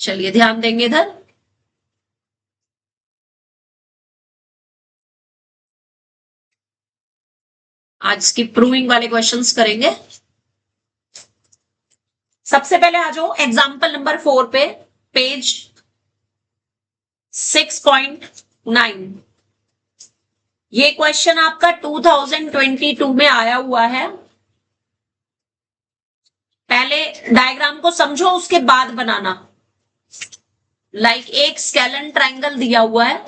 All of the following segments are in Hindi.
चलिए ध्यान देंगे इधर। आज की प्रूविंग वाले क्वेश्चंस करेंगे। सबसे पहले आ जाओ एग्जाम्पल नंबर 4 पे, पेज 6.9। ये क्वेश्चन आपका 2022 में आया हुआ है। पहले डायग्राम को समझो, उसके बाद बनाना। एक स्केलन ट्राइंगल दिया हुआ है,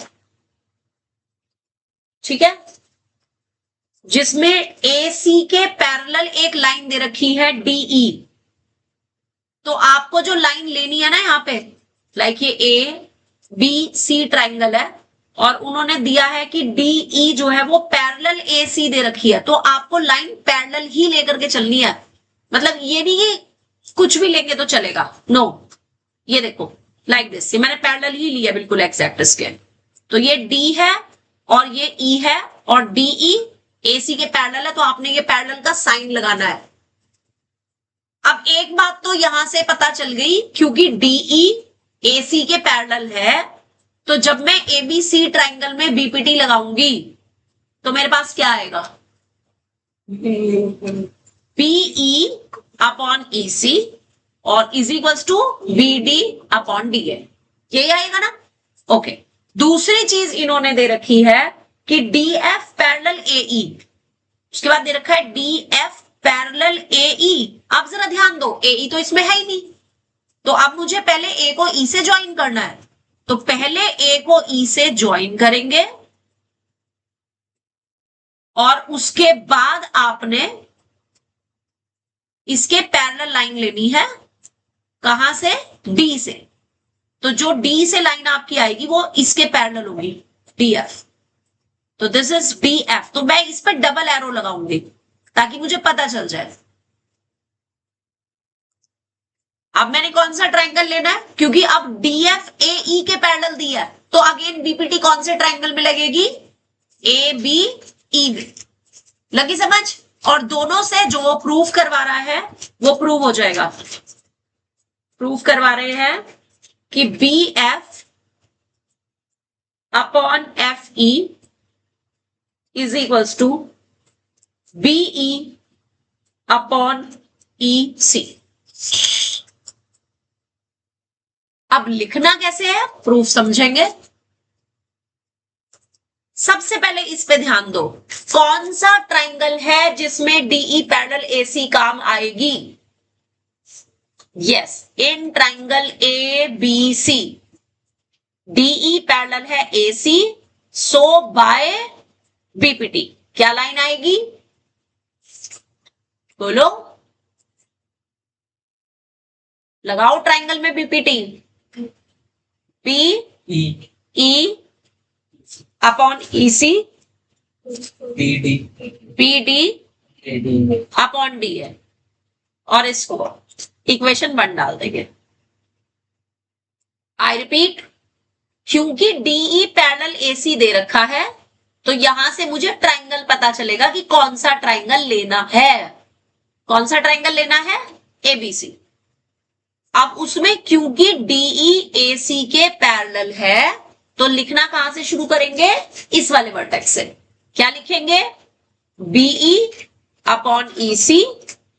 ठीक है, जिसमें ए सी के पैरेलल एक लाइन दे रखी है डीई। तो आपको जो लाइन लेनी है ना यहां पे, ये ए बी सी ट्राइंगल है और उन्होंने दिया है कि डीई जो है वो पैरेलल ए सी दे रखी है। तो आपको लाइन पैरेलल ही लेकर के चलनी है। मतलब ये नहीं कि कुछ भी लेंगे तो चलेगा, नो। ये देखो लाइक दिस, मैंने पैरेलल ही लिया बिल्कुल एग्जैक्ट इसके। तो ये डी है और ये ई है और डीई ए सी के पैरेलल है, तो आपने ये पैरेलल का साइन लगाना है। अब एक बात तो यहां से पता चल गई, क्योंकि डीई ए सी के पैरेलल है, तो जब मैं एबीसी ट्राइंगल में बीपीटी लगाऊंगी तो मेरे पास क्या आएगा, बीई अपॉन ईसी और is equals to BD upon DA, यही आएगा ना। ओके, दूसरी चीज इन्होंने दे रखी है कि डीएफ पैरेलल एई, उसके बाद दे रखा है डीएफ पैरेलल एई। अब जरा ध्यान दो, एई तो इसमें है ही नहीं, तो अब मुझे पहले ए को ई से ज्वाइन करना है। तो पहले ए को ई से ज्वाइन करेंगे और उसके बाद आपने इसके पैरेलल लाइन लेनी है। कहां से, डी से। तो जो डी से लाइन आपकी आएगी वो इसके पैरेलल होगी, डीएफ। तो दिस इज डीएफ। तो मैं इस पर डबल एरो लगाऊंगी ताकि मुझे पता चल जाए। अब मैंने कौन सा ट्राइंगल लेना है, क्योंकि अब डीएफ ए ई के पैरेलल दिया है, तो अगेन बीपीटी कौन से ट्राइंगल में लगेगी, ए बी ई में। लगी समझ? और दोनों से जो प्रूफ करवा रहा है वो प्रूव हो जाएगा। प्रूफ करवा रहे हैं कि B F upon F E is equals to BE upon E C. अब लिखना कैसे है, प्रूफ समझेंगे। सबसे पहले इस पे ध्यान दो, कौन सा ट्राइंगल है जिसमें डीई पैरेलल एसी काम आएगी। Yes, in triangle A B C DE parallel है एसी, सो बाय बीपीटी क्या लाइन आएगी, बोलो, लगाओ ट्राइंगल में BPT. P E upon EC PD upon D है, और इसको इक्वेशन 1 डाल देंगे। आई रिपीट, क्योंकि डीई पैरेलल एसी दे रखा है तो यहां से मुझे ट्राइंगल पता चलेगा कि कौन सा ट्राइंगल लेना है। कौन सा ट्राइंगल लेना है, एबीसी। अब उसमें क्योंकि डीई एसी के पैरेलल है तो लिखना कहां से शुरू करेंगे, इस वाले वर्टेक्स से। क्या लिखेंगे, BE upon EC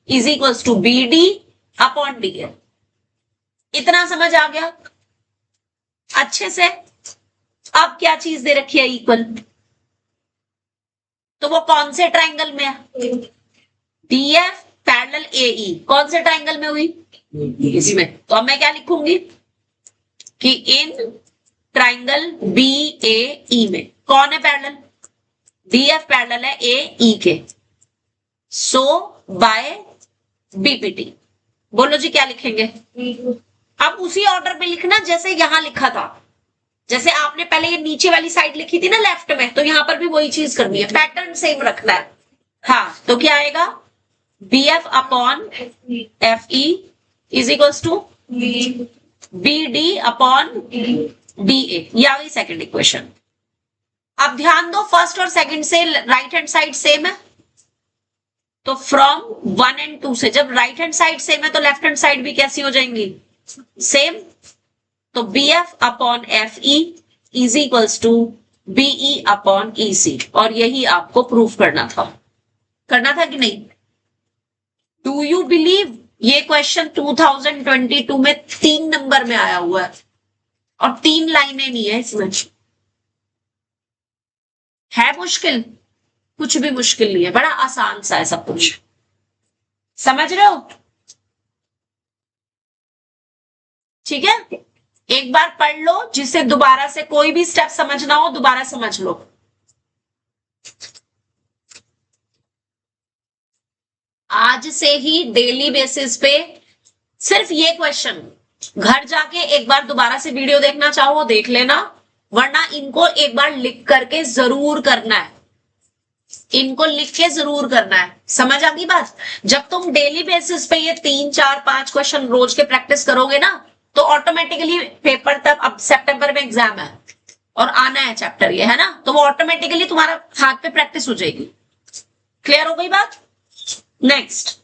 is equals to BD upon D. इतना समझ आ गया अच्छे से। अब क्या चीज दे रखी है, इक्वल, तो वो कौन से ट्राइंगल में है, डीएफ पैरेलल एई, कौन से ट्राइंगल में हुई, इसी में। तो अब मैं क्या लिखूंगी कि इन ट्राइंगल बी ए ई में कौन है पैरेलल, डीएफ पैरेलल है ए ई के, सो बाय बीपीटी। बोलो जी क्या लिखेंगे। अब उसी ऑर्डर में लिखना जैसे यहां लिखा था। जैसे आपने पहले ये नीचे वाली साइड लिखी थी ना लेफ्ट में, तो यहां पर भी वही चीज करनी है, पैटर्न सेम रखना है। हाँ, तो क्या आएगा, B F upon F E is equals to B D upon D A. ये आ गई सेकेंड इक्वेशन। अब ध्यान दो, फर्स्ट और सेकंड से राइट हैंड साइड सेम है, तो फ्रॉम 1 एंड 2 से जब राइट हैंड साइड सेम है तो लेफ्ट हैंड साइड भी कैसी हो जाएंगी, सेम। तो BF upon FE is equals to BE upon EC, और यही आपको प्रूफ करना था कि नहीं? डू यू बिलीव ये क्वेश्चन 2022 में 3 नंबर में आया हुआ है और 3 लाइनें नहीं है इसमें। है मुश्किल? कुछ भी मुश्किल नहीं है, बड़ा आसान सा है सब कुछ, समझ रहे हो? ठीक है, एक बार पढ़ लो, जिसे दोबारा से कोई भी स्टेप समझना हो दोबारा समझ लो। आज से ही डेली बेसिस पे सिर्फ ये क्वेश्चन, घर जाके एक बार दोबारा से वीडियो देखना चाहो देख लेना, वरना इनको एक बार लिख करके जरूर करना है, इनको लिख के जरूर करना है। समझ आ गई बात? जब तुम डेली बेसिस पे ये 3 4 5 क्वेश्चन रोज के प्रैक्टिस करोगे ना, तो ऑटोमेटिकली पेपर तक, अब सितंबर में एग्जाम है और आना है चैप्टर ये, है ना, तो वो ऑटोमेटिकली तुम्हारा हाथ पे प्रैक्टिस हो जाएगी। क्लियर हो गई बात? नेक्स्ट,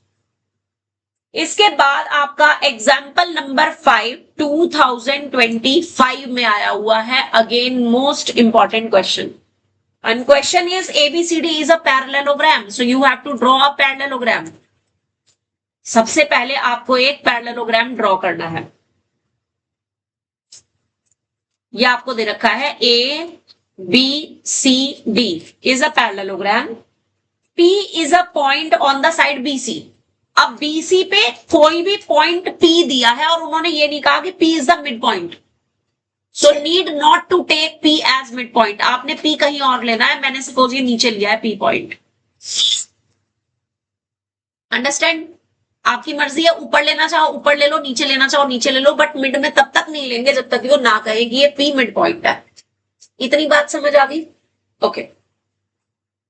इसके बाद आपका एग्जाम्पल नंबर 5 2025 में आया हुआ है, again most important question, and question is ABCD is a parallelogram, so you have to draw a parallelogram। सबसे पहले आपको एक पैरेललोग्राम ड्रॉ करना है। ये आपको दे रखा है ABCD is a parallelogram, P is a point on the side BC। अब BC पे कोई भी पॉइंट P दिया है और उन्होंने ये नहीं कहा कि P is the midpoint, so need not to take P as midpoint। आपने P कहीं और लेना है, मैंने सपोज ये नीचे लिया है P पॉइंट। अंडरस्टैंड? आपकी मर्जी है, ऊपर लेना चाहो ऊपर ले लो, नीचे लेना चाहो नीचे ले लो, बट मिड में तब तक नहीं लेंगे जब तक वो ना कहे कि ये P मिड पॉइंट है। इतनी बात समझ आ गई? ओके।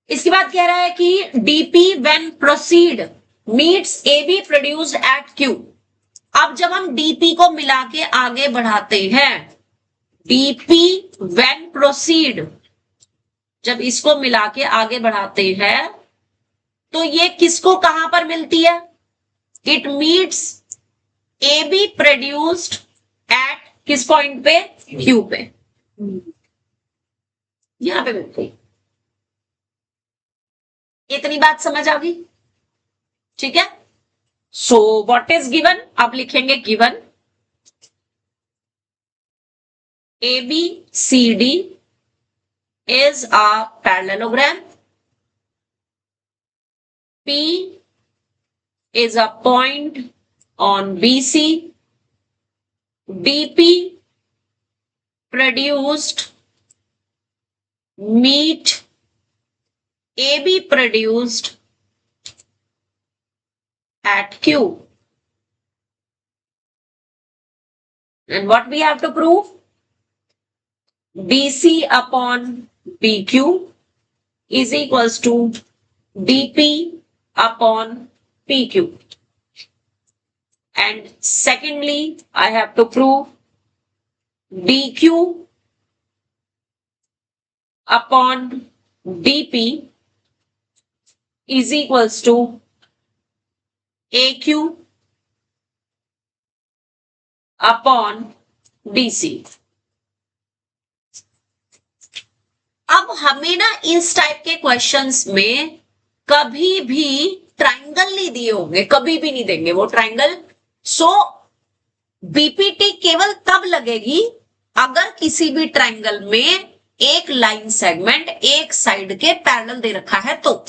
इसके बाद कह रहा है कि DP when proceed meets AB produced at Q। अब जब हम DP को मिला के आगे बढ़ाते हैं, DP when proceed, जब इसको मिला के आगे बढ़ाते हैं तो ये किसको कहां पर मिलती है? It meets AB produced at किस पॉइंट पे? Q पे, यहां पे मिलती। इतनी बात समझ आ गई? ठीक है। So what is given? अब लिखेंगे given ABCD is a parallelogram, P is a point on BC, DP produced meet AB produced at Q, and what we have to prove? BC upon PQ is equals to DP upon PQ, and secondly I have to prove DQ upon DP is equals to AQ upon DC। अब हमें ना इस टाइप के क्वेश्चंस में कभी भी ट्राइंगल नहीं दिए होंगे, कभी भी नहीं देंगे वो ट्राइंगल। सो बीपीटी केवल तब लगेगी अगर किसी भी ट्राइंगल में एक लाइन सेगमेंट एक साइड के पैरेलल दे रखा है। तो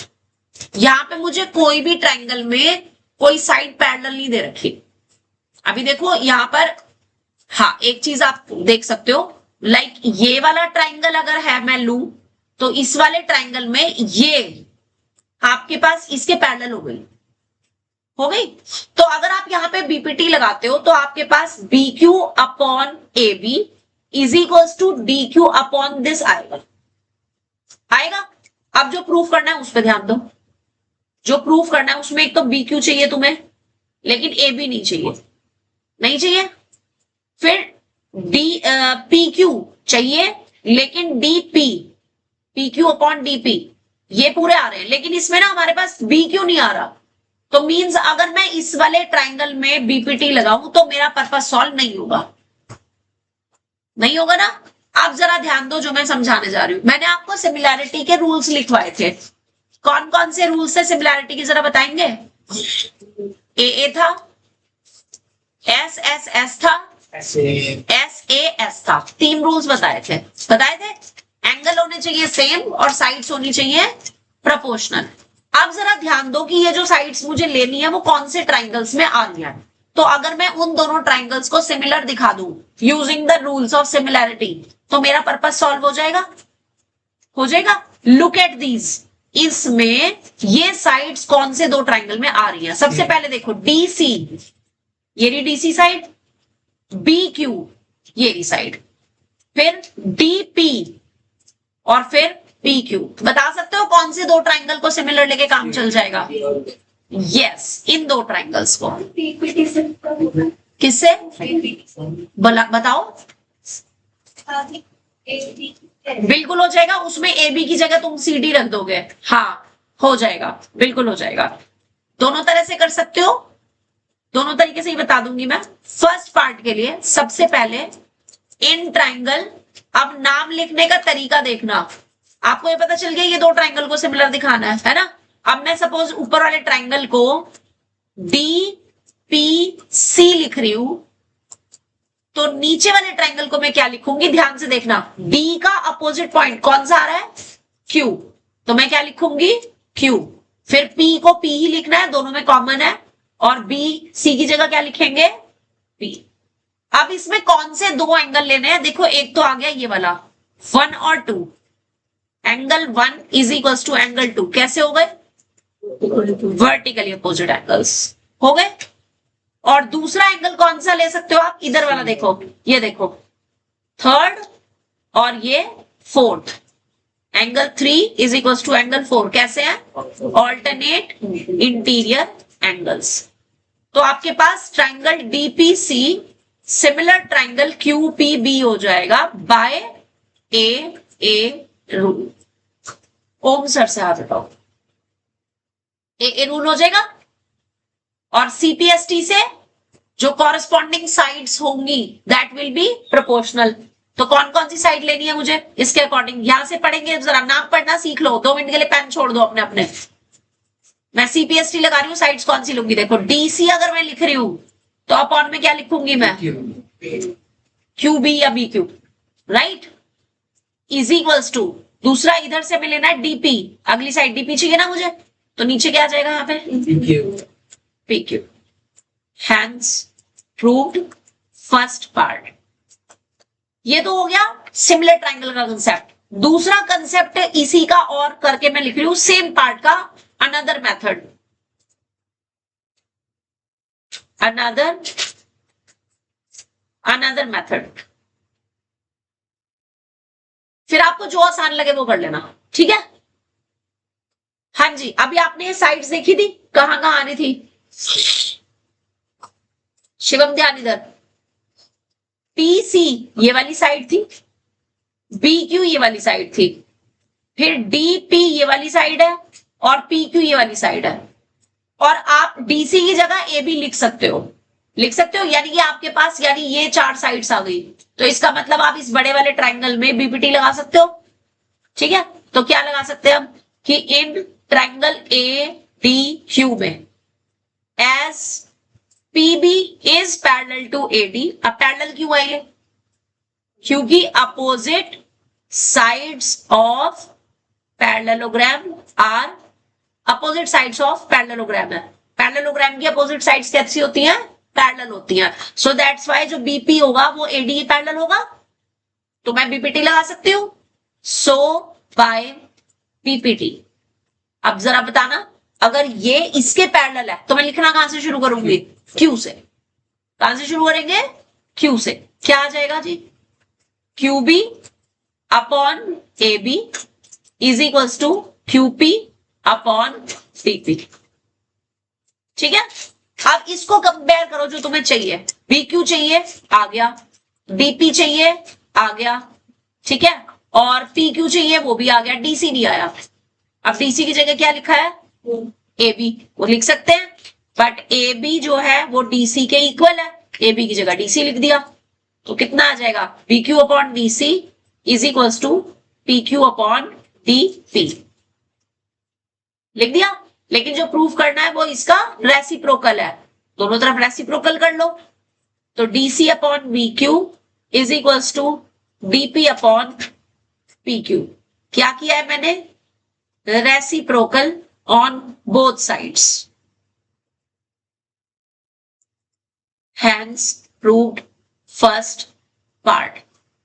यहां पे मुझे कोई भी ट्राइंगल में कोई साइड पैरेलल नहीं दे रखी। अभी देखो यहां पर, हाँ एक चीज आप देख सकते हो, लाइक ये वाला ट्राइंगल अगर है मैं लूं तो इस वाले ट्राइंगल में ये आपके पास इसके पैरेलल हो गई। तो अगर आप यहां पे बीपीटी लगाते हो तो आपके पास BQ upon AB is equals to DQ upon this आएगा। अब जो प्रूफ करना है उस पर ध्यान दो। जो प्रूफ करना है उसमें एक तो BQ चाहिए तुम्हें, लेकिन AB नहीं चाहिए। फिर PQ चाहिए लेकिन PQ अपॉन DP ये पूरे आ रहे हैं, लेकिन इसमें ना हमारे पास BQ नहीं आ रहा। तो मींस अगर मैं इस वाले ट्राइंगल में बीपीटी लगाऊं तो मेरा पर्पस सॉल्व नहीं होगा। नहीं होगा ना। आप जरा ध्यान दो जो मैं समझाने जा रही हूं। मैंने आपको सिमिलैरिटी के रूल्स लिखवाए थे। कौन कौन से रूल्स है सिमिलैरिटी के, जरा बताएंगे। ए था, एस था, एस था। 3 रूल्स बताए थे। एंगल होने चाहिए सेम और साइड्स होनी चाहिए प्रोपोर्शनल। अब जरा ध्यान दो कि ये जो साइड्स मुझे लेनी है वो कौन से ट्राइंगल्स में आ रही है। तो अगर मैं उन दोनों ट्राइंगल्स को सिमिलर दिखा दूं using the rules of similarity, तो मेरा पर्पस सॉल्व हो जाएगा। Look at these. इसमें ये साइड्स कौन से 2 ट्राइंगल में आ रही हैं। सबसे पहले देखो डीसी, ये रही डीसी साइड, बी क्यू ये रही साइड, फिर डीपी और फिर पी क्यू। बता सकते हो कौन से 2 ट्राइंगल को सिमिलर लेके काम चल जाएगा। यस, इन 2 ट्राइंगल्स को। किससे बताओ। बिल्कुल हो जाएगा। उसमें ए बी की जगह तुम सी डी रख दोगे। हाँ हो जाएगा, बिल्कुल हो जाएगा। दोनों तरह से कर सकते हो, दोनों तरीके से ही बता दूंगी मैं। फर्स्ट पार्ट के लिए सबसे पहले इन ट्राइंगल, अब नाम लिखने का तरीका देखना। आपको ये पता चल गया ये 2 ट्राइंगल को सिमिलर दिखाना है ना। अब मैं सपोज ऊपर वाले ट्राइंगल को डी पी सी लिख रही हूं, तो नीचे वाले ट्राइंगल को मैं क्या लिखूंगी, ध्यान से देखना। डी का अपोजिट पॉइंट कौन सा आ रहा है, क्यू, तो मैं क्या लिखूंगी, क्यू। फिर पी को पी ही लिखना है, दोनों में कॉमन है। और बी सी की जगह क्या लिखेंगे, पी। अब इसमें कौन से 2 एंगल लेने हैं, देखो एक तो आ गया ये वाला 1 और 2। Angle 1 is equal to angle 2 कैसे हो गए, वर्टिकली अपोजिट एंगल्स हो गए। और दूसरा एंगल कौन सा ले सकते हो आप, इधर वाला देखो, ये देखो 3rd और ये 4th। Angle 3 is equal to angle 4 कैसे है, ऑल्टरनेट इंटीरियर एंगल्स। तो आपके पास triangle DPC similar triangle QPB हो जाएगा by A rule. Om sir से हाथ हटाओ। ए रूल हो जाएगा। और सीपीएसटी से जो कॉरेस्पॉन्डिंग साइड्स होंगी दैट विल बी प्रोपोर्शनल। तो कौन कौन सी साइड लेनी है मुझे, इसके अकॉर्डिंग यहां से पढ़ेंगे। जरा नाम पढ़ना सीख लो, 2 मिनट के लिए पेन छोड़ दो अपने अपने। मैं सीपीएसटी लगा रही हूं, साइड्स कौन सी लूंगी। देखो डीसी अगर मैं लिख रही हूं तो अपॉन में क्या लिखूंगी मैं, क्यू बी या B Q, right, is equals to. दूसरा इधर से मैं लेना है डीपी, अगली साइड डीपी चाहिए ना मुझे, तो नीचे क्या आ जाएगा यहाँ पे, P Q. Hence proved first part. ये तो हो गया सिमिलर ट्राइंगल का कंसेप्ट। दूसरा कंसेप्ट इसी का और करके मैं लिख रही हूं सेम पार्ट का अनदर मेथड। Another method. फिर आपको जो आसान लगे वो कर लेना, ठीक है। हाँ जी, अभी आपने ये साइड्स देखी थी, कहां कहां आनी थी। शिवम ध्यान इधर। पीसी ये वाली साइड थी, बीक्यू ये वाली साइड थी, फिर डीपी ये वाली साइड है और पीक्यू ये वाली साइड है। और आप डीसी की जगह ए भी लिख सकते हो, यानी कि आपके पास यानी ये 4 साइड्स आ गई। तो इसका मतलब आप इस बड़े वाले ट्राइंगल में बीपीटी लगा सकते हो, ठीक है। तो क्या लगा सकते हैं हम कि इन ट्राइंगल ए डी क्यू में as PB is parallel to AD। अब पैरेलल क्यों है ये, क्योंकि opposite sides of parallelogram are opposite sides of parallelogram है। पैरेललोग्राम की अपोजिट साइड्स कैसी होती हैं, पैरेलल होती हैं। सो दैट्स वाई जो BP होगा वो AD पैरेलल होगा, तो मैं BPT लगा सकती हूं। सो बाय PPT। अब जरा बताना, अगर ये इसके पैरेलल है तो मैं लिखना कहां से शुरू करूंगी, क्यू से। कहां से शुरू करेंगे, क्यू से। क्या आ जाएगा जी, QB upon AB is equals to QP upon DP, ठीक है। अब इसको कंपेयर करो जो तुम्हें चाहिए। BQ चाहिए आ गया, DP चाहिए आ गया, ठीक है, और PQ चाहिए वो भी आ गया, DC नहीं आया। अब DC की जगह क्या लिखा है, AB, वो लिख सकते हैं, बट AB जो है वो DC के इक्वल है, AB की जगह DC लिख दिया। तो कितना आ जाएगा, V Q upon D C is equals to P Q upon D P. लिख दिया। लेकिन जो प्रूफ करना है वो इसका रेसिप्रोकल है, दोनों तरफ रेसिप्रोकल कर लो। तो DC upon V Q is equals to DP upon P Q. क्या किया है मैंने, reciprocal on both sides, hence proved first part.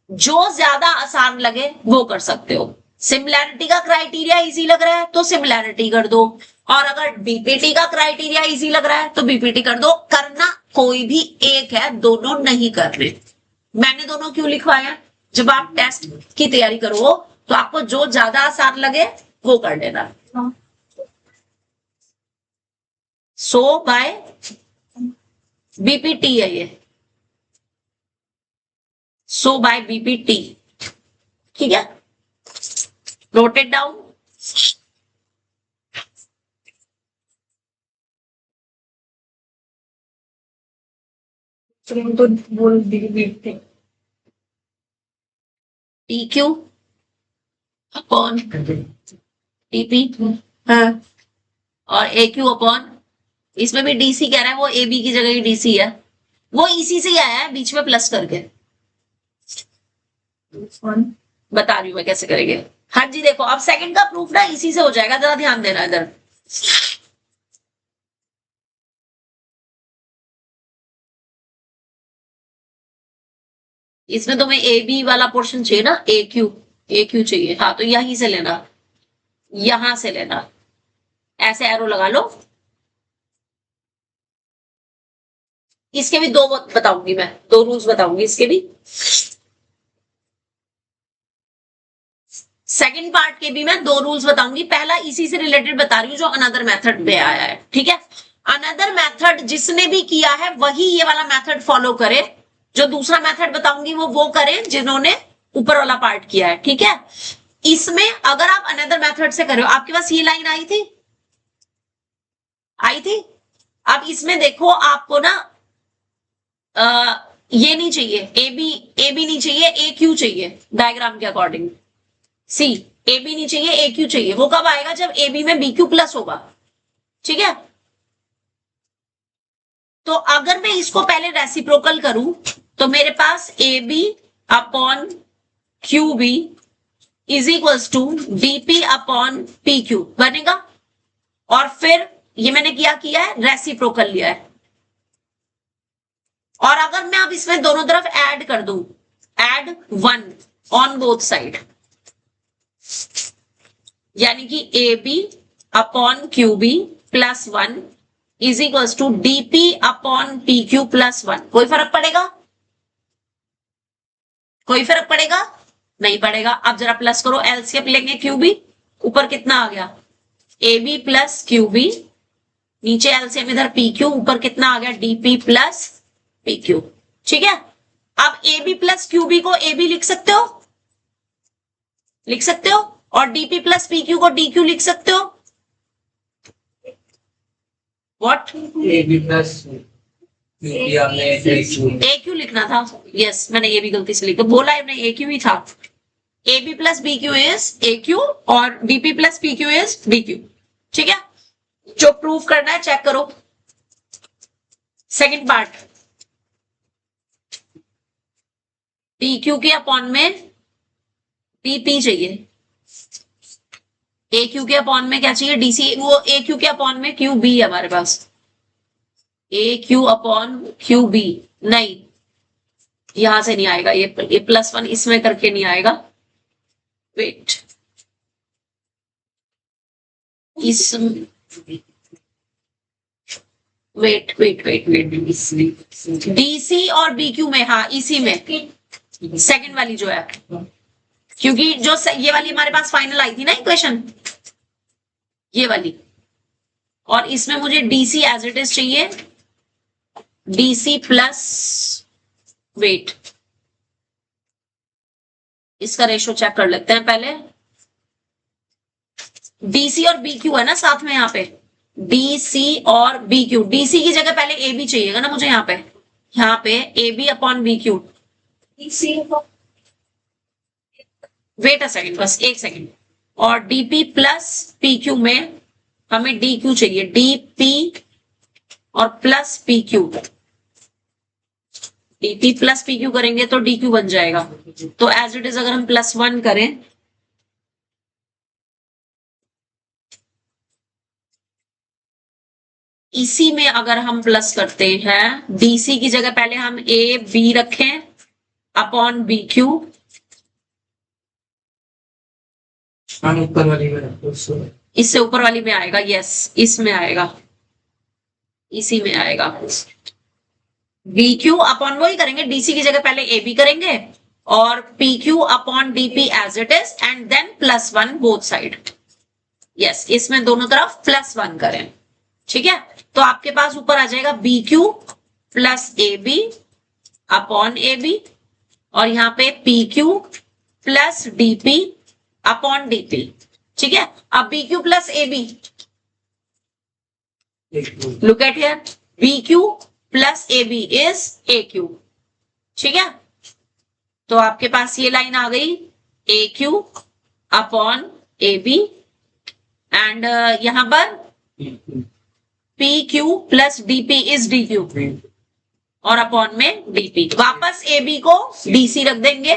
जो ज्यादा आसान लगे वो कर सकते हो। सिमिलैरिटी का क्राइटेरिया इजी लग रहा है तो सिमिलैरिटी कर दो, और अगर बीपीटी का क्राइटेरिया इजी लग रहा है तो बीपीटी कर दो। करना कोई भी एक है, दोनों नहीं करने। मैंने दोनों क्यों लिखवाया, जब आप टेस्ट की तैयारी करो तो आपको जो ज्यादा आसान लगे वो कर लेना। सो बाय बीपीटी है ये, सो बाय बीपीटी, ठीक है, नोट इट डाउन। तो बोल BPT T Q upon TP, हाँ, और ए क्यू अपॉन, इसमें भी डीसी कह रहा है, वो ए बी की जगह ही डीसी है, वो इसी से ही आया है बीच में प्लस करके। बता रही हूं मैं कैसे करेंगे। हाँ जी देखो, अब सेकंड का प्रूफ ना इसी से हो जाएगा, जरा ध्यान देना इधर। इसमें तुम्हें ए बी वाला पोर्शन चाहिए ना, ए क्यू चाहिए, हाँ, तो यहीं से लेना, यहां से लेना, ऐसे एरो लगा लो। इसके भी दो बताऊंगी मैं, दो रूल्स बताऊंगी इसके भी। सेकंड पार्ट के भी मैं दो रूल्स बताऊंगी। पहला इसी से रिलेटेड बता रही हूँ जो अनदर मेथड में आया है, ठीक है। अनदर मेथड जिसने भी किया है वही ये वाला मेथड फॉलो करे, जो दूसरा मेथड बताऊंगी वो करे जिन्होंने ऊपर वाला पार्ट किया है, ठीक है। इसमें अगर आप अनदर मेथड से करो, आपके पास ये लाइन आई थी, आई थी। अब इसमें देखो आपको ना ये नहीं चाहिए, ए बी नहीं चाहिए, ए क्यू चाहिए डायग्राम के अकॉर्डिंग। सी, ए बी नहीं चाहिए, ए क्यू चाहिए। वो कब आएगा, जब ए बी में बी क्यू प्लस होगा, ठीक है। तो अगर मैं इसको पहले रेसिप्रोकल करूं तो मेरे पास A B upon Q B is equals to DP upon P Q बनेगा। और फिर ये मैंने किया है, रेसिप्रोकल लिया है। और अगर मैं अब इसमें दोनों तरफ ऐड कर दूं, ऐड 1 ऑन बोथ साइड, यानी कि A B upon Q B plus 1 is equals to DP upon P Q plus 1। कोई फर्क पड़ेगा, कोई फर्क पड़ेगा नहीं पड़ेगा। अब जरा प्लस करो, एलसीएम लेंगे क्यू बी, ऊपर कितना आ गया, A B plus Q B, नीचे एलसीएम इधर पी क्यू, ऊपर कितना आ गया, डीपी प्लस पी क्यू, ठीक है। अब A B plus Q B को ए बी लिख सकते हो, लिख सकते हो, और डीपी प्लस पी क्यू को डी क्यू लिख सकते हो। What, A B plus A Q लिखना था, यस, मैंने ये भी गलती से लिखा, बोला है ए क्यू ही था। A B plus B Q is A Q और DP plus P Q is D Q, ठीक है। जो प्रूफ करना है चेक करो। सेकंड पार्ट, डी क्यू के अपॉन में डीपी चाहिए, ए क्यू के अपॉन में क्या चाहिए, डीसी। वो ए क्यू के अपॉन में क्यू बी है हमारे पास, ए क्यू अपॉन क्यू बी, नहीं यहां से नहीं आएगा, ये प्लस 1 इसमें करके नहीं आएगा। वेट, इस wait wait wait wait, DC और बी क्यू में, हाँ इसी में, सेकंड वाली जो है, क्योंकि जो ये वाली हमारे पास फाइनल आई थी ना इक्वेशन, ये वाली, और इसमें मुझे डीसी एज इट इज चाहिए, डीसी प्लस, वेट, इसका रेशो चेक कर लेते हैं पहले। डीसी और बी क्यू है ना साथ में, यहाँ पे डीसी और बी क्यू, डीसी की जगह पहले ए बी चाहिएगा ना मुझे, यहाँ पे A B upon B Q, wait a second, बस एक सेकंड। और डीपी प्लस पी क्यू में हमें डी क्यू चाहिए, डीपी और plus P Q. DP plus P Q करेंगे तो डी क्यू बन जाएगा। तो एज इट इज अगर हम +1 करें, इसी में अगर हम प्लस करते हैं, डीसी की जगह पहले हम ए बी रखें अपॉन बी क्यू। ऊपर वाली में इससे ऊपर वाली में आएगा, यस इसमें आएगा, इसी में आएगा। बी क्यू अपॉन वही करेंगे, डीसी की जगह पहले ए बी करेंगे और P Q upon DP as it is and then +1 both side. Yes, इसमें दोनों तरफ +1 करें, ठीक है। तो आपके पास ऊपर आ जाएगा B Q plus A B upon A B और यहाँ पे P Q plus DP upon DP, ठीक है। अब B Q plus A B, look at here, B Q plus A B is A Q, ठीक है। तो आपके पास ये लाइन आ गई A Q upon A B and यहां पर P Q plus DP is D Q और अपॉन में डीपी। वापस ए बी को डीसी रख देंगे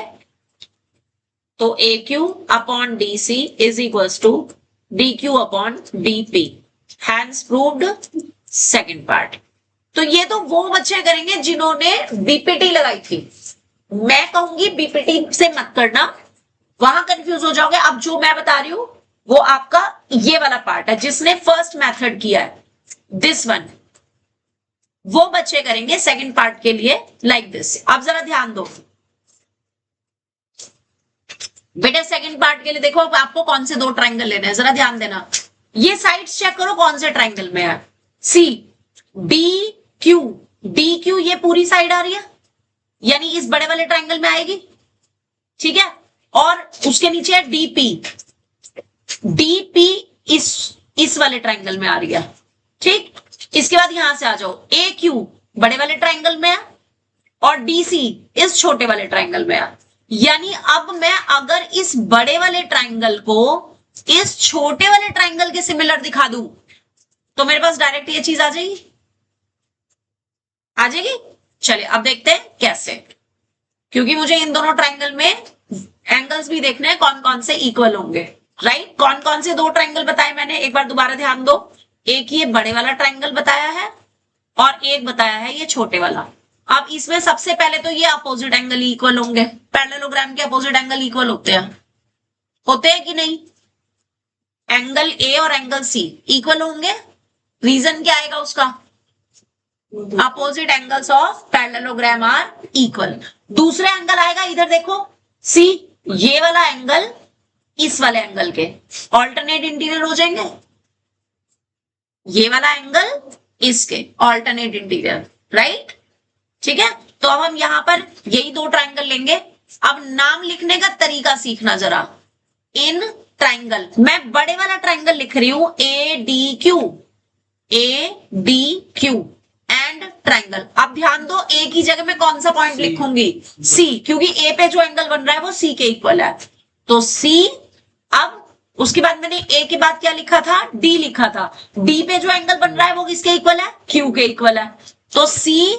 तो A Q upon D C is equals to D Q upon DP. Hence proved second part. तो ये तो वो बच्चे करेंगे जिन्होंने बीपीटी लगाई थी। मैं कहूंगी बीपीटी से मत करना, वहां कंफ्यूज हो जाओगे। अब जो मैं बता रही हूं वो आपका ये वाला पार्ट है जिसने फर्स्ट मेथड किया है, दिस वन, वो बच्चे करेंगे सेकंड पार्ट के लिए लाइक दिस। अब जरा ध्यान दो बेटे, सेकंड पार्ट के लिए देखो आपको कौन से दो ट्राइंगल लेने हैं, जरा ध्यान देना। ये साइड्स चेक करो कौन से ट्राइंगल में है। C D Q, D Q ये पूरी साइड आ रही है, यानी इस बड़े वाले ट्राइंगल में आएगी, ठीक है। और उसके नीचे है डीपी, डीपी इस वाले ट्राइंगल में आ रही है, ठीक। इसके बाद यहां से आ जाओ, ए क्यू बड़े वाले ट्राइंगल में है और डीसी इस छोटे वाले ट्राइंगल में है। यानी अब मैं अगर इस बड़े वाले ट्राइंगल को इस छोटे वाले ट्राइंगल के सिमिलर दिखा दूं तो मेरे पास डायरेक्ट ये चीज आ जाएगी, आ जाएगी। चलिए अब देखते हैं कैसे, क्योंकि मुझे इन दोनों ट्राइंगल में एंगल्स भी देखने हैं कौन कौन से इक्वल होंगे, राइट। कौन कौन से दो ट्राइंगल बताए मैंने, एक बार दोबारा ध्यान दो। एक ये बड़े वाला ट्राइंगल बताया है और एक बताया है ये छोटे वाला। अब इसमें सबसे पहले तो ये अपोजिट एंगल इक्वल होंगे, पैरेललोग्राम के अपोजिट एंगल इक्वल होते हैं कि नहीं। एंगल ए और एंगल सी इक्वल होंगे, रीजन क्या आएगा उसका, opposite angles of parallelogram are equal. दूसरा एंगल आएगा, इधर देखो सी, ये वाला एंगल इस वाले एंगल के ऑल्टरनेट इंटीरियर हो जाएंगे, ये वाला एंगल इसके ऑल्टरनेट इंटीरियर, राइट, ठीक है। तो अब हम यहां पर यही दो ट्राइंगल लेंगे। अब नाम लिखने का तरीका सीखना जरा। इन ट्राइंगल, मैं बड़े वाला ट्राइंगल लिख रही हूं ए D Q, A D Q and triangle. अब ध्यान दो, ए की जगह मैं कौन सा पॉइंट लिखूंगी, सी, क्योंकि ए पे जो एंगल बन रहा है वो सी के इक्वल है, तो सी। अब उसके बाद मैंने ए के बाद क्या लिखा था, डी लिखा था। डी पे जो एंगल बन रहा है वो किसके इक्वल है, क्यू के इक्वल है, तो सी,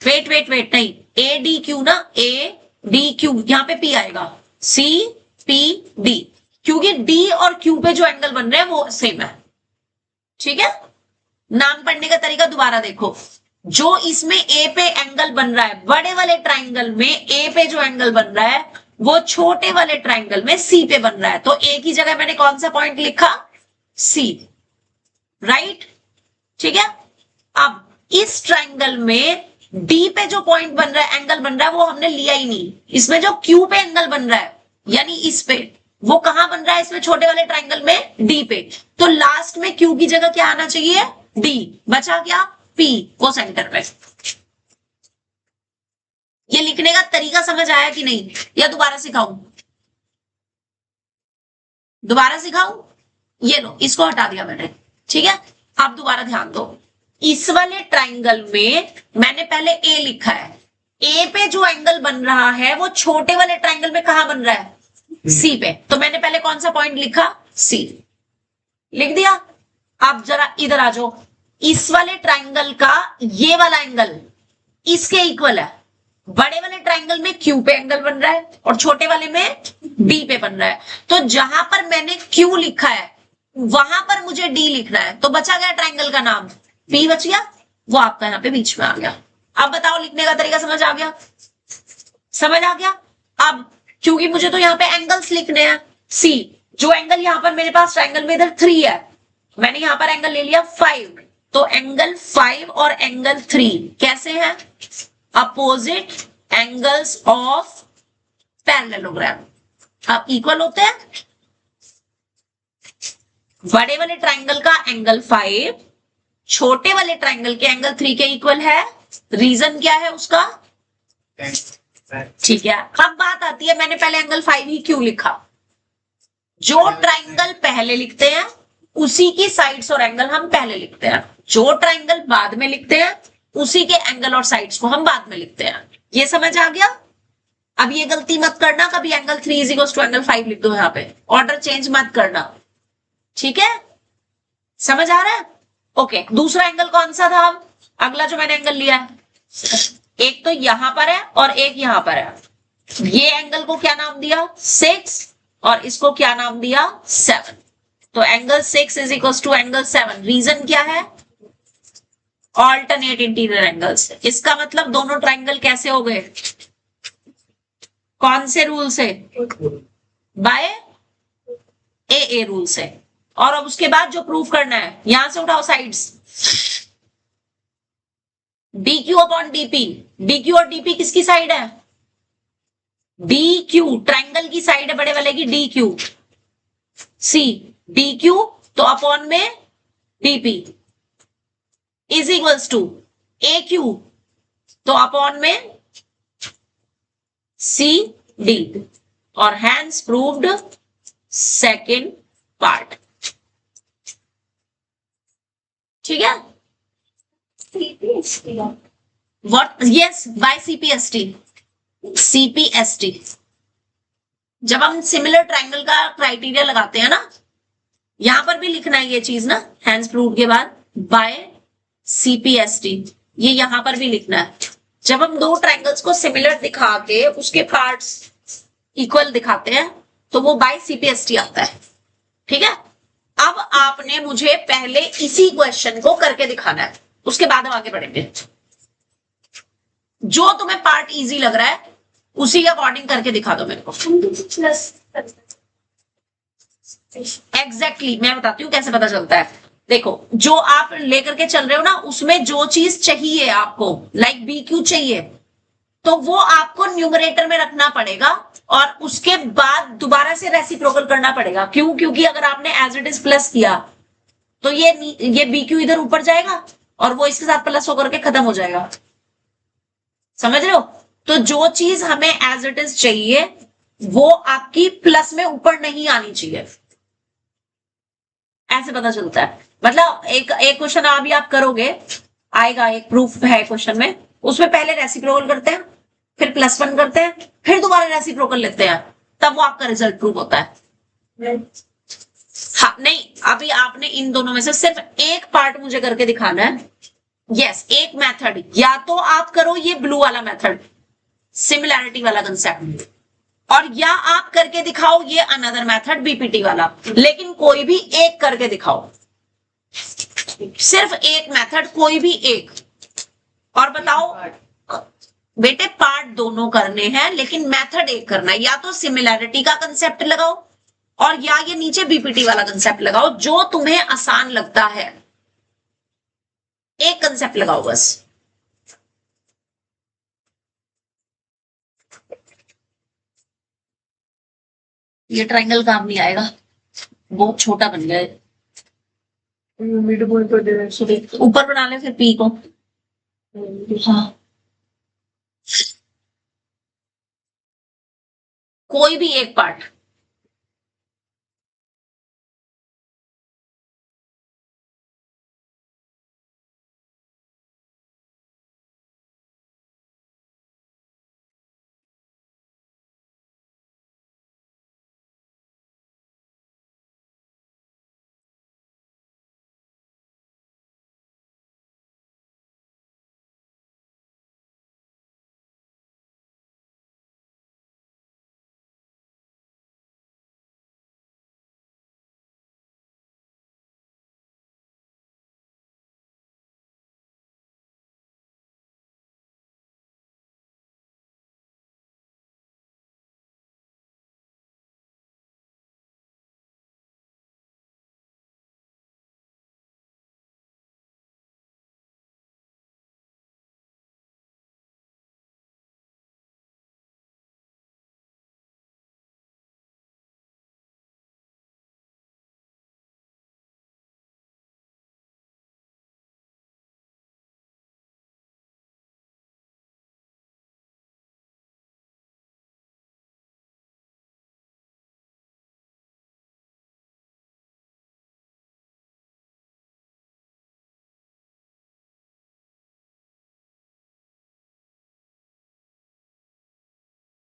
वेट नहीं, ए डी क्यू ना, ए डी क्यू, यहां पे पी आएगा, सी पी डी, क्योंकि डी और क्यू पे जो एंगल बन रहे हैं वो सेम है, ठीक है। नाम पढ़ने का तरीका दोबारा देखो, जो इसमें ए पे एंगल बन रहा है बड़े वाले ट्राइंगल में, ए पे जो एंगल बन रहा है वो छोटे वाले ट्राइंगल में सी पे बन रहा है, तो ए की जगह मैंने कौन सा पॉइंट लिखा, सी, राइट, ठीक है। अब इस ट्राइंगल में डी पे जो पॉइंट बन रहा है, एंगल बन रहा है, वो हमने लिया ही नहीं। इसमें जो क्यू पे एंगल बन रहा है यानी इस पे, वो कहां बन रहा है, इसमें छोटे वाले ट्राइंगल में डी पे, तो लास्ट में क्यू की जगह क्या आना चाहिए, डी, बचा क्या, पी, वो सेंटर पे। ये लिखने का तरीका समझ आया कि नहीं, या दोबारा सिखाऊं, ये लो, इसको हटा दिया मैंने, ठीक है। अब दोबारा ध्यान दो, इस वाले ट्राइंगल में मैंने पहले ए लिखा है, ए पे जो एंगल बन रहा है वो छोटे वाले ट्राइंगल में कहां बन रहा है, सी पे। तो मैंने पहले कौन सा पॉइंट लिखा, सी लिख दिया। अब जरा इधर आ जाओ, इस वाले ट्राइंगल का ये वाला एंगल इसके इक्वल है। बड़े वाले ट्राइंगल में क्यू पे एंगल बन रहा है और छोटे वाले में डी पे बन रहा है। तो जहां पर मैंने क्यू लिखा है वहां पर मुझे डी लिखना है। तो बचा गया ट्राइंगल का नाम, पी बच गया, वो आपका यहां पे बीच में आ गया। अब बताओ लिखने का तरीका समझ आ गया, समझ आ गया। अब क्योंकि मुझे तो यहाँ पे एंगल्स लिखने हैं, सी जो एंगल यहां पर मेरे पास ट्राइंगल में इधर 3 है, मैंने यहां पर एंगल ले लिया 5। तो एंगल 5 और एंगल 3 कैसे हैं, अपोजिट एंगल्स ऑफ पैरेललोग्राम। अब इक्वल होते हैं। बड़े वाले ट्राइंगल का एंगल 5 छोटे वाले ट्राइंगल के एंगल 3 के इक्वल है। रीजन क्या है उसका, ठीक है। अब बात आती है मैंने पहले एंगल 5 ही क्यों लिखा। जो ट्राइंगल पहले लिखते हैं उसी की साइड्स और एंगल हम पहले लिखते हैं, जो ट्राइंगल बाद में लिखते हैं उसी के एंगल और साइड्स को हम बाद में लिखते हैं। ये समझ आ गया। अब ये गलती मत करना कभी angle 3 is equal to angle 5 लिख दो, यहां पे ऑर्डर चेंज मत करना, ठीक है। समझ आ रहा है, ओके। दूसरा एंगल कौन सा था, अगला जो मैंने एंगल लिया है, एक तो यहां पर है और एक यहां पर है। ये एंगल को क्या नाम दिया, 6, और इसको क्या नाम दिया, 7। तो angle 6 is equal to angle 7। Reason क्या है, ऑल्टरनेट इंटीरियर एंगल्स। इसका मतलब दोनों ट्राइंगल कैसे हो गए, कौन से रूल से, बाय ए रूल से। और अब उसके बाद जो प्रूफ करना है, यहां से उठाओ sides, D Q upon DP. D Q और डीपी किसकी साइड है, डी क्यू ट्राइंगल की साइड है बड़े वाले की, D Q C, D Q तो अपॉन में DP is equals to A Q तो अपॉन में सी डी, और हैंस प्रूव्ड सेकेंड पार्ट, ठीक है। What, yes by CPST. CPST जब हम सिमिलर ट्राइंगल का क्राइटेरिया लगाते हैं ना, यहां पर भी लिखना है ये चीज ना, हैंस प्रूव्ड के बाद बाय सीपीएसटी, ये यहां पर भी लिखना है। जब हम दो ट्राइंगल्स को सिमिलर दिखा के उसके पार्ट्स इक्वल दिखाते हैं तो वो बाय सीपीएसटी आता है, ठीक है। अब आपने मुझे पहले इसी क्वेश्चन को करके दिखाना है, उसके बाद हम आगे बढ़ेंगे। जो तुम्हें पार्ट इजी लग रहा है उसी के अकॉर्डिंग करके दिखा दो मेरे को। एग्जैक्टली मैं बताती हूँ कैसे पता चलता है। देखो जो आप लेकर के चल रहे हो ना, उसमें जो चीज चाहिए आपको, लाइक बी क्यू चाहिए, तो वो आपको न्यूमरेटर में रखना पड़ेगा और उसके बाद दोबारा से रेसिप्रोकल करना पड़ेगा। क्यों, क्योंकि अगर आपने एज इट इज प्लस किया तो ये बी क्यू इधर ऊपर जाएगा और वो इसके साथ प्लस होकर के खत्म हो जाएगा, समझ रहे हो। तो जो चीज हमें एज इट इज चाहिए वो आपकी प्लस में ऊपर नहीं आनी चाहिए, ऐसे पता चलता है। मतलब एक क्वेश्चन अभी आप करोगे, आएगा एक प्रूफ है क्वेश्चन में, उसमें पहले रेसिप्रोकल करते हैं, फिर +1 करते हैं, फिर दोबारा रेसिप्रोकल लेते हैं, तब वो आपका रिजल्ट प्रूव होता है। हाँ नहीं, अभी आपने इन दोनों में से सिर्फ एक पार्ट मुझे करके दिखाना है। यस, एक मेथड, या तो आप करो ये ब्लू वाला मेथड, सिमिलैरिटी वाला कंसेप्ट, और या आप करके दिखाओ ये अनदर मेथड बीपीटी वाला, लेकिन कोई भी एक करके दिखाओ, सिर्फ एक मेथड, कोई भी एक। और बताओ बेटे, पार्ट दोनों करने हैं लेकिन मेथड एक करना है। या तो सिमिलैरिटी का कंसेप्ट लगाओ और या ये नीचे बीपीटी वाला कंसेप्ट लगाओ, जो तुम्हें आसान लगता है, एक कंसेप्ट लगाओ बस। ये ट्रायंगल काम नहीं आएगा, बहुत छोटा बन गया है। मिड पॉइंट पर दे रहे ऊपर बना ले फिर पी को। हाँ, कोई भी एक पार्ट।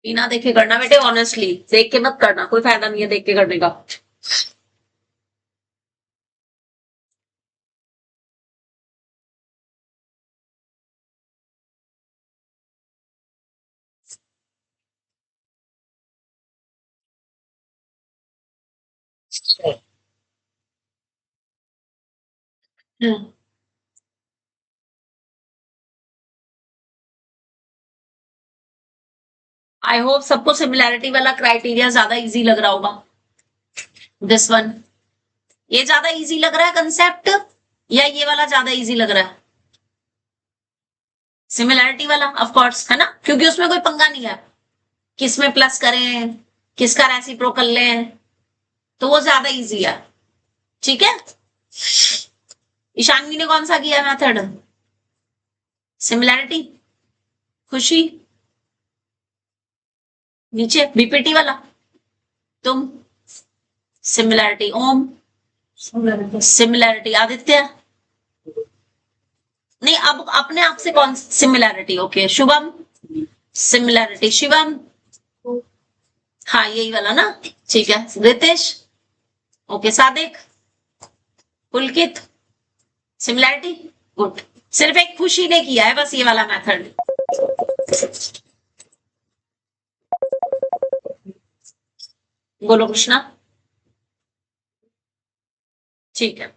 बिना देखे करना बेटे, ऑनेस्टली देख के मत करना, कोई फायदा नहीं है देख के करने का। आई होप सबको सिमिलैरिटी वाला क्राइटेरिया ज्यादा इजी लग रहा होगा। दिस वन, ये ज्यादा इजी लग रहा है कंसेप्ट या ये वाला ज्यादा इजी लग रहा है? सिमिलैरिटी वाला ऑफ कोर्स, है ना, क्योंकि उसमें कोई पंगा नहीं है, किसमें प्लस करें, किसका रेसिप्रोकल लें, तो वो ज्यादा इजी है। ठीक है, ईशानवी ने कौन सा किया मेथड? सिमिलैरिटी। खुशी नीचे बीपीटी वाला, तुम सिमिलैरिटी। ओम सिमिलैरिटी। आदित्य नहीं, अब अपने आप से कौन similarity? Okay, Shubham similarity. Shivam, हाँ यही वाला ना, ठीक है। रितेश, ओके। सादिक, पुलकित सिमिलैरिटी, गुड। सिर्फ एक खुशी ने किया है बस ये वाला मेथड। बोलो कृष्णा, ठीक है।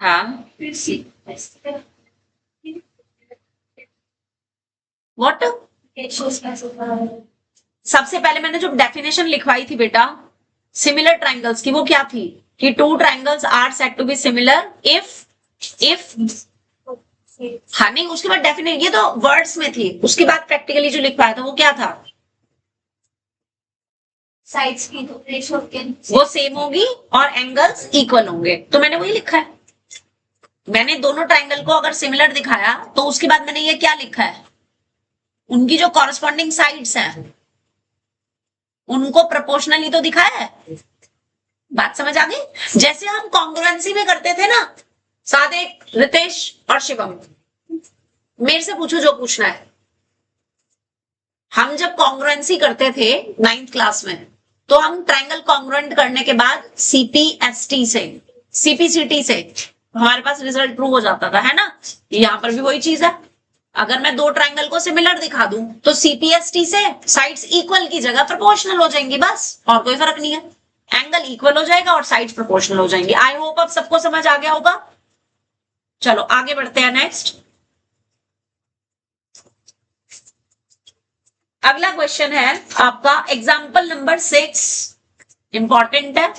हाँ व्हाट? सबसे पहले मैंने जो डेफिनेशन लिखवाई थी बेटा सिमिलर ट्राइंगल्स की, वो क्या थी कि two triangles are said to be similar if हाँ नहीं, उसके बाद डेफिनेट, ये तो वर्ड्स में थी, उसके बाद प्रैक्टिकली जो लिखवाया था वो क्या था? साइड्स की रेशियो वो सेम होगी और एंगल्स इक्वल होंगे, तो मैंने वही लिखा है। मैंने दोनों ट्राइंगल को अगर सिमिलर दिखाया तो उसके बाद मैंने ये क्या लिखा है, उनकी जो कॉरस्पॉन्डिंग साइड्स हैं उनको प्रोपोर्शनली तो दिखाया है। बात समझ आ गई? जैसे हम कॉन्ग्रुएंसी में करते थे ना, सादिक, रितेश और शिवम, मेरे से पूछो जो पूछना है। हम जब कॉन्ग्रुएंसी करते थे 9th क्लास में, तो हम ट्राइंगल कॉन्ग्रुएंट करने के बाद सीपीएसटी से, सीपीसीटी से हमारे पास रिजल्ट प्रूव हो जाता था, है ना। यहां पर भी वही चीज है। अगर मैं दो ट्राइंगल को सिमिलर दिखा दूं तो सीपीएसटी से साइड्स इक्वल की जगह प्रोपोर्शनल हो जाएंगी, बस, और कोई फर्क नहीं है। एंगल इक्वल हो जाएगा और साइड्स प्रोपोर्शनल हो जाएंगी। आई होप अब सबको समझ आ गया होगा। चलो आगे बढ़ते हैं। नेक्स्ट अगला क्वेश्चन है आपका एग्जाम्पल नंबर 6, इंपॉर्टेंट है,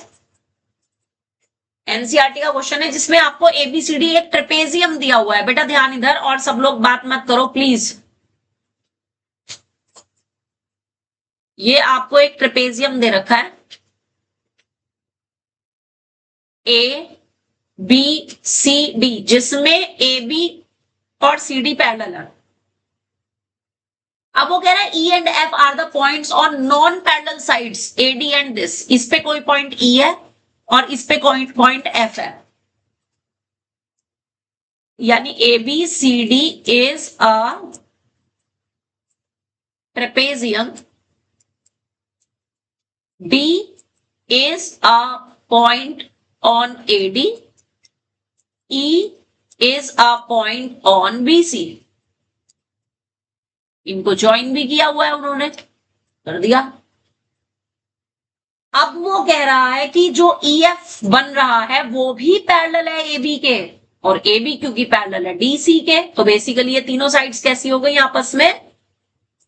एनसीईआरटी का क्वेश्चन है, जिसमें आपको एबीसीडी एक ट्रेपेजियम दिया हुआ है। बेटा ध्यान इधर, और सब लोग बात मत करो प्लीज। ये आपको एक ट्रेपेजियम दे रखा है, ए बी सी डी, जिसमें ए बी और सी डी पैरेलल है। अब वो कह रहा है E and F R the points on non parallel sides A D and this. इस पे कोई पॉइंट ई है और इस पे कोई पॉइंट एफ है, यानी A B C D is a trapezium, D is a point on AD, E is a point on BC। इनको ज्वाइन भी किया हुआ है उन्होंने, कर दिया। अब वो कह रहा है कि जो EF बन रहा है वो भी पैरेलल है AB के, और AB क्योंकि पैरेलल है DC के, तो बेसिकली ये तीनों साइड्स कैसी हो गई, आपस में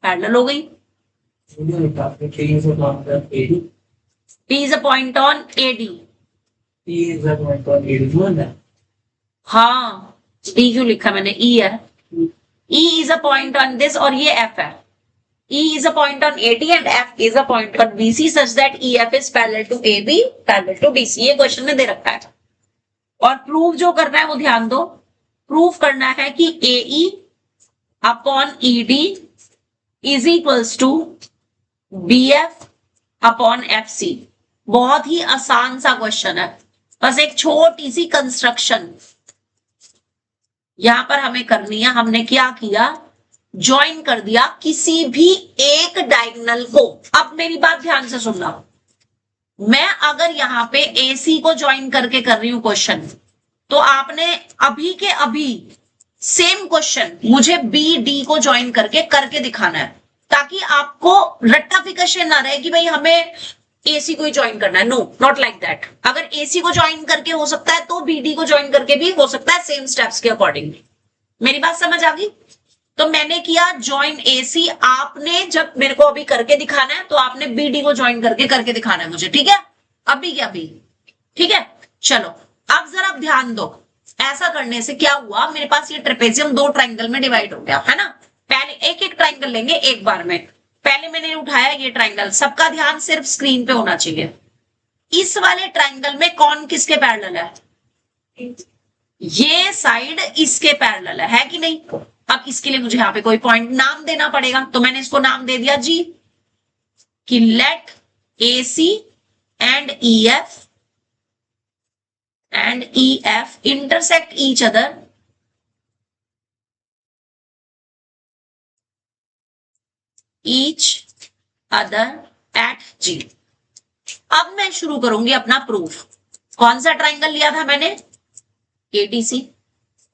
पैरेलल हो गई। P is a point on AD, हाँ डी क्यों लिखा मैंने, ई है। E is a point on this और ये F है। E is a point on AD and F is a point on BC such that EF is parallel to AB, parallel to DC। ये क्वेश्चन में दे रखा है। और प्रूव जो करना है वो ध्यान दो, प्रूव करना है कि AE upon ED is equals to BF upon FC। बहुत ही आसान सा क्वेश्चन है, बस एक छोटी सी कंस्ट्रक्शन यहां पर हमें करनी है। हमने क्या किया, ज्वाइन कर दिया किसी भी एक डायगोनल को। अब मेरी बात ध्यान से सुनना, मैं अगर यहां पे AC को ज्वाइन करके कर रही हूं क्वेश्चन, तो आपने अभी के अभी सेम क्वेश्चन मुझे BD को ज्वाइन करके दिखाना है, ताकि आपको रट्टाफिकेशन ना रहे कि भाई हमें AC को ही ज्वाइन करना है। No, not like that. अगर AC को ज्वाइन करके हो सकता है तो BD को ज्वाइन करके भी हो सकता है, सेम स्टेप्स के अकॉर्डिंग। मेरी बात समझ आ गई? तो मैंने किया ज्वाइन AC, आपने जब मेरे को अभी करके दिखाना है तो आपने BD को ज्वाइन करके दिखाना है मुझे, ठीक है? अभी क्या अभी, ठीक है? चलो अब जरा ध्यान दो, ऐसा करने से क्या हुआ, मेरे पास ये ट्रेपेजियम दो ट्राइंगल में डिवाइड हो गया है ना। पहले एक एक ट्राइंगल लेंगे एक बार में। पहले मैंने उठाया ये ट्राइंगल, सबका ध्यान सिर्फ स्क्रीन पे होना चाहिए। इस वाले ट्राइंगल में कौन किसके पैरेलल है? ये साइड इसके पैरेलल है कि नहीं? अब इसके लिए मुझे यहाँ पे कोई पॉइंट नाम देना पड़ेगा, तो मैंने इसको नाम दे दिया जी, कि let AC and EF intersect each other at G। अब मैं शुरू करूंगी अपना प्रूफ। कौन सा ट्राइंगल लिया था मैंने? ADC।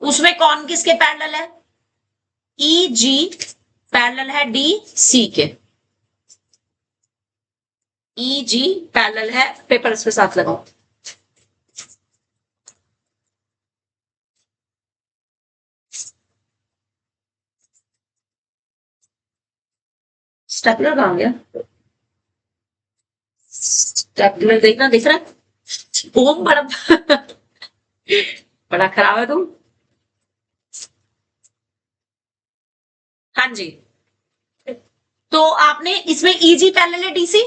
उसमें कौन किसके पैरेलल है? EG पैरेलल है DC के। EG पैरेलल है, पेपर इसके साथ लगाओ। स्टेपलर कहां गया? स्टेपलर देखना, दिख रहा है? ओम बड़ा बड़ा खराब है तुम। हाँ जी, तो आपने इसमें EG पैरेलल है DC।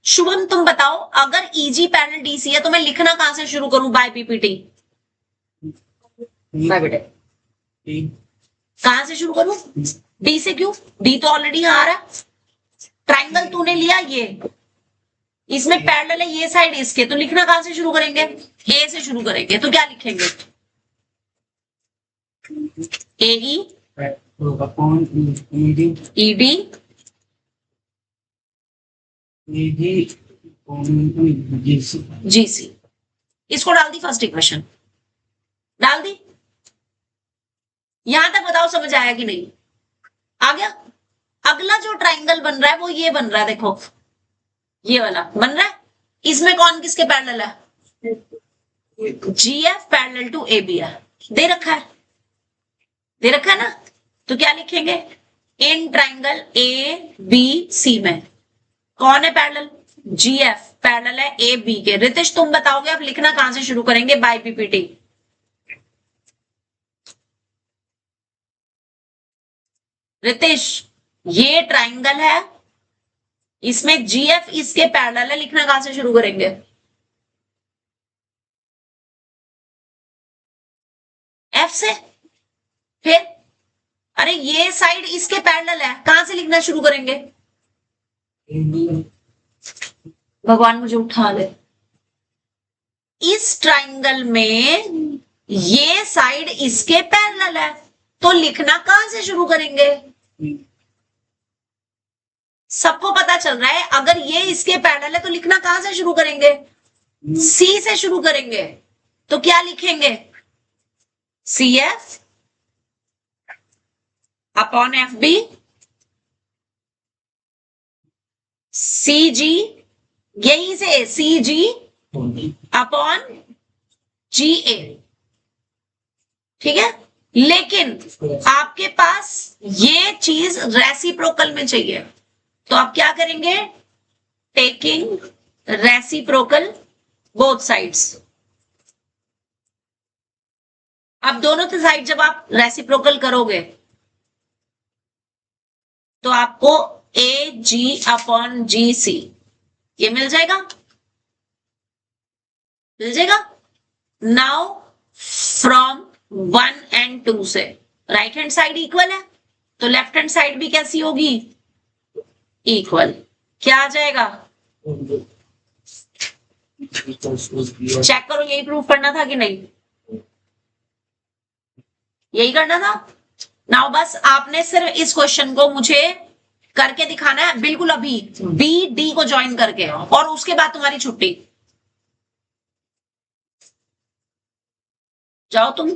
शुभम तुम बताओ, अगर EG पैरेलल DC है तो मैं लिखना कहां से शुरू करूं? Bye PPT। बाय बेटे, कहां से शुरू करूं? D से। क्यों? D तो ऑलरेडी यहां आ रहा है। ट्राइंगल तूने लिया ये, इसमें पैरेलल है ये साइड इसके, तो लिखना कहां से शुरू करेंगे? A से शुरू करेंगे। तो क्या लिखेंगे? AE ED GC। इसको डाल दी फर्स्ट इक्वेशन, डाल दी। यहां तक बताओ समझ आया कि नहीं? आ गया? अगला जो ट्राइंगल बन रहा है वो ये बन रहा है, देखो ये वाला बन रहा है। इसमें कौन किसके पैरेलल है? GF पैरेलल टू AB है, दे रखा है, दे रखा है ना। तो क्या लिखेंगे? इन ट्राइंगल ABC में कौन है पैरेलल? GF पैरेलल है AB के। रितेश तुम बताओगे अब लिखना कहां से शुरू करेंगे? Bye PPT। रितेश, ये ट्राइंगल है, इसमें GF इसके पैरेलल है, लिखना कहां से शुरू करेंगे? F से। फिर अरे ये साइड इसके पैरेलल है, कहां से लिखना शुरू करेंगे? भगवान मुझे उठा ले। इस ट्राइंगल में ये साइड इसके पैरेलल है, तो लिखना कहां से शुरू करेंगे? सबको पता चल रहा है, अगर ये इसके पैरेलल है तो लिखना कहां से शुरू करेंगे? C से शुरू करेंगे। तो क्या लिखेंगे? CF अपॉन FB, CG, यहीं से CG अपॉन GA, ठीक है। लेकिन आपके पास ये चीज रेसिप्रोकल में चाहिए, तो आप क्या करेंगे? Taking reciprocal both sides. अब दोनों साइड जब आप रेसिप्रोकल करोगे तो आपको AG अपॉन GC ये मिल जाएगा, मिल जाएगा। नाउ फ्रॉम 1 and 2 से राइट हैंड साइड इक्वल है, तो लेफ्ट हैंड साइड भी कैसी होगी? इक्वल। क्या आ जाएगा? चेक करो, यही प्रूफ करना था कि नहीं? यही करना था। नाउ बस आपने सिर्फ इस क्वेश्चन को मुझे करके दिखाना है बिल्कुल अभी, बी डी को ज्वाइन करके, और उसके बाद तुम्हारी छुट्टी। जाओ तुम।